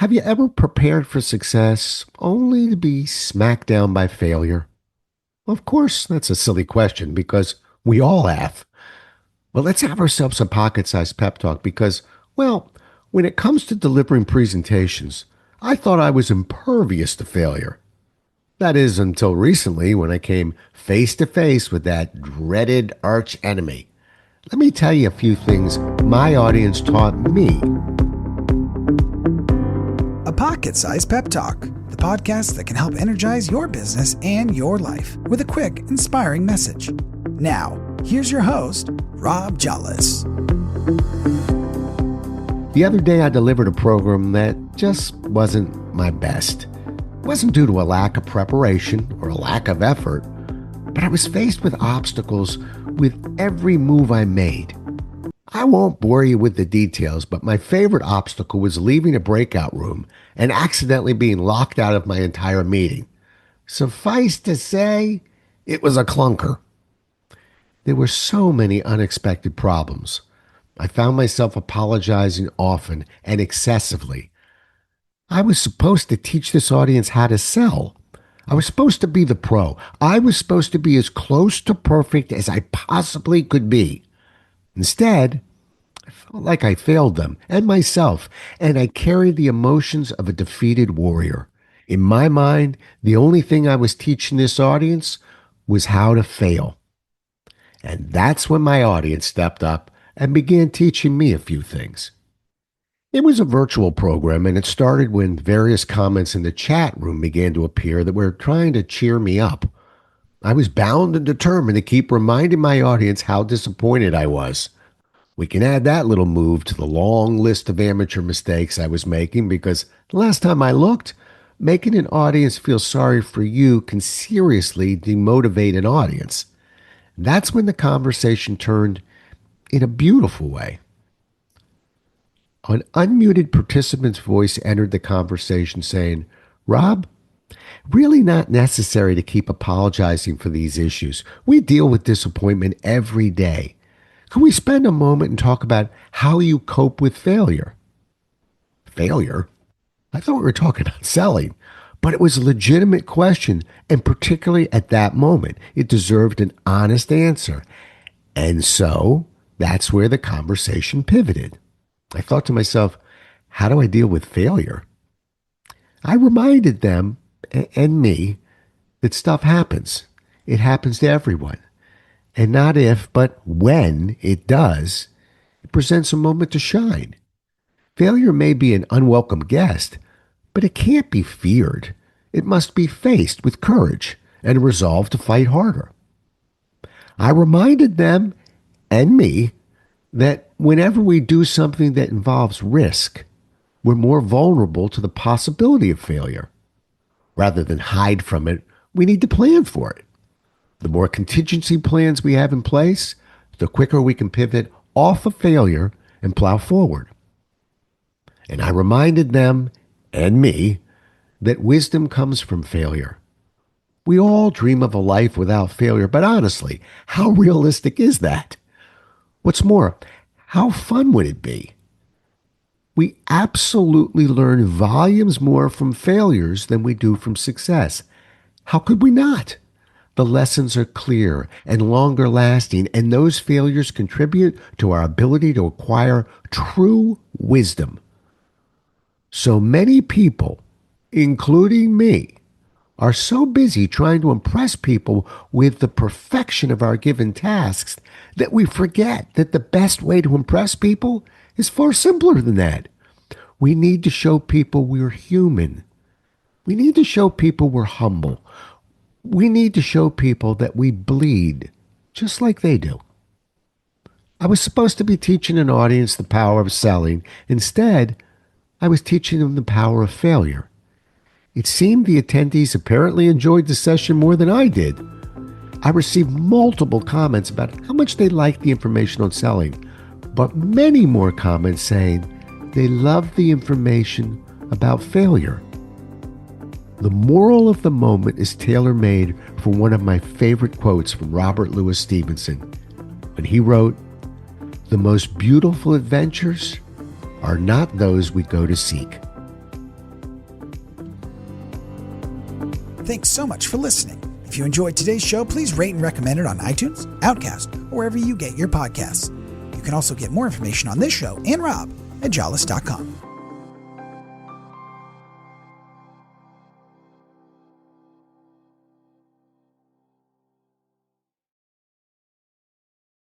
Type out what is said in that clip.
Have you ever prepared for success only to be smacked down by failure? Of course, that's a silly question because we all have. But let's have ourselves a pocket sized pep talk because, well, when it comes to delivering presentations, I thought I was impervious to failure. That is until recently when I came face to face with that dreaded arch enemy. Let me tell you a few things my audience taught me. A Pocket Sized Pep Talk, the podcast that can help energize your business and your life with a quick, inspiring message. Now, here's your host, Rob Jollis. The other day I delivered a program that just wasn't my best. It wasn't due to a lack of preparation or a lack of effort, but I was faced with obstacles with every move I made. I won't bore you with the details, but my favorite obstacle was leaving a breakout room and accidentally being locked out of my entire meeting. Suffice to say, it was a clunker. There were so many unexpected problems. I found myself apologizing often and excessively. I was supposed to teach this audience how to sell. I was supposed to be the pro. I was supposed to be as close to perfect as I possibly could be. Instead, I felt like I failed them and myself, and I carried the emotions of a defeated warrior. In my mind, the only thing I was teaching this audience was how to fail. And that's when my audience stepped up and began teaching me a few things. It was a virtual program, and it started when various comments in the chat room began to appear that were trying to cheer me up. I was bound and determined to keep reminding my audience how disappointed I was. We can add that little move to the long list of amateur mistakes I was making because the last time I looked, making an audience feel sorry for you can seriously demotivate an audience. That's when the conversation turned in a beautiful way. An unmuted participant's voice entered the conversation saying, "Rob, really not necessary to keep apologizing for these issues. We deal with disappointment every day. Can we spend a moment and talk about how you cope with failure?" Failure? I thought we were talking about selling, but it was a legitimate question, and particularly at that moment, it deserved an honest answer. And so that's where the conversation pivoted. I thought to myself, how do I deal with failure? I reminded them and me that stuff happens. It happens to everyone. And not if, but when it does, it presents a moment to shine. Failure may be an unwelcome guest, but it can't be feared. It must be faced with courage and a resolve to fight harder. I reminded them and me that whenever we do something that involves risk, we're more vulnerable to the possibility of failure. Rather than hide from it, we need to plan for it. The more contingency plans we have in place, the quicker we can pivot off of failure and plow forward. And I reminded them and me that wisdom comes from failure. We all dream of a life without failure, but honestly, how realistic is that? What's more, how fun would it be? We absolutely learn volumes more from failures than we do from success. How could we not? The lessons are clear and longer lasting, and those failures contribute to our ability to acquire true wisdom. So many people, including me, are so busy trying to impress people with the perfection of our given tasks that we forget that the best way to impress people is far simpler than that. We need to show people we're human. We need to show people we're humble. We need to show people that we bleed just like they do. I was supposed to be teaching an audience the power of selling. Instead, I was teaching them the power of failure. It seemed the attendees apparently enjoyed the session more than I did. I received multiple comments about how much they liked the information on selling, but many more comments saying they loved the information about failure. The moral of the moment is tailor-made for one of my favorite quotes from Robert Louis Stevenson, when he wrote, "The most beautiful adventures are not those we go to seek, Thanks so much for listening. If you enjoyed today's show, please rate and recommend it on iTunes, Outcast, or wherever you get your podcasts. You can also get more information on this show and Rob at jollis.com.